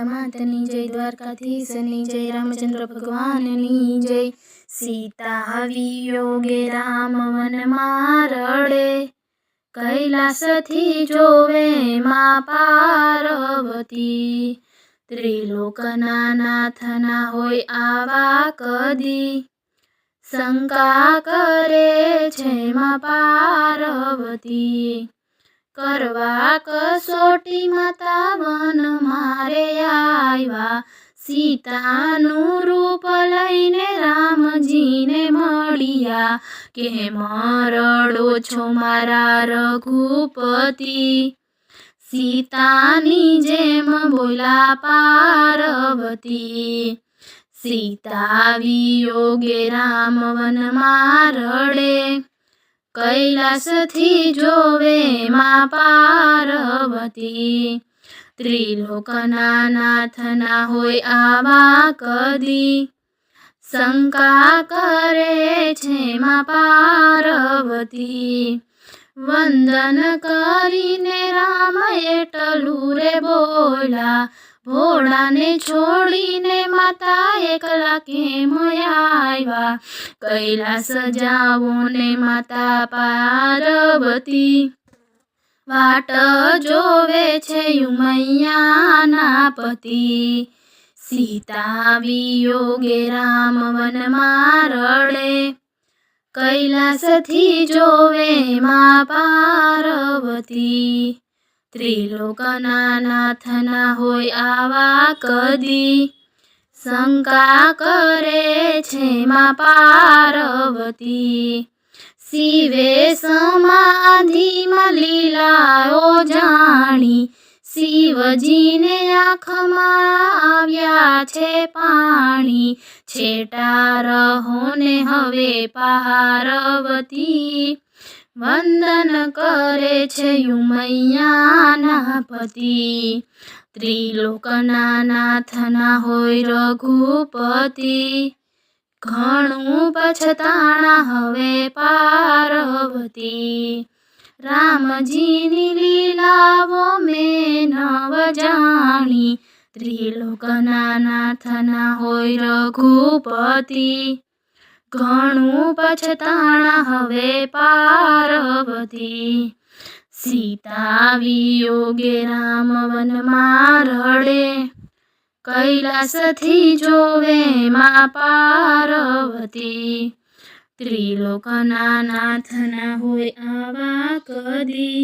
ગીતા માતની જય, દ્વારકાધીશની જય, રામચંદ્ર ભગવાનની જય। સીતા વિયોગે રામ વનમાં રડે, કૈલાસથી જોવે માં પાર્વતી। ત્રિલોકના નાથના હોય આવા કદી, શંકા કરે છે માં પાર્વતી। કરવા કસોટી માતા વન મારે આવ્યા, સીતાનું રૂપ લઈને રામજીને મળ્યા। કેમ રડો છો મારા રઘુપતિ, સીતાની જેમ બોલા પાર્વતી। સીતા વિયોગે રામ વનમાં રડે, કૈલાસથી જોવે માં પાર્વતી। ત્રિલોકના નાથના હોય આવા કદી, શંકા કરે છે માં પાર્વતી। વંદન કરીને રામ એટલું રે બોલા, ભોળાને છોડીને માતા એકલા કેમ આવ્યા। કૈલાસ જાવો ને માતા પાર્વતી, વાટ જોવે છે ઉમૈયાના પતિ। સીતા વિયોગે રામ વનમાં રડે, કૈલાસથી જોવે માં પાર્વતી। ત્રિલોકના નાથના હોય આવા કદી, શંકા કરે છે માં પાર્વતી। શિવે સમાધિમાં લીલાઓ જાણી, શિવજીને આંખમાં આવ્યા છે પાણી। છેટા રહો ને હવે પાર્વતી, વંદન કરે છે ઉમૈયાના પતિ। ત્રિલોકના નાથના હોય રઘુપતિ, ઘણું પછતાણા હવે પાર્વતી। રામજીની લીલાઓ મેં નવ જાણી, ત્રિલોકના નાથના હોય રઘુપતિ, ઘણું પછતાણા હવે પાર્વતી। સીતા વિયોગે રામ વનમાં રડે, કૈલાસથી જોવે માં પાર્વતી। ત્રિલોકના નાથના હોય આવા કદી,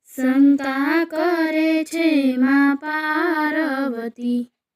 શંકા કરે છે માં પાર્વતી।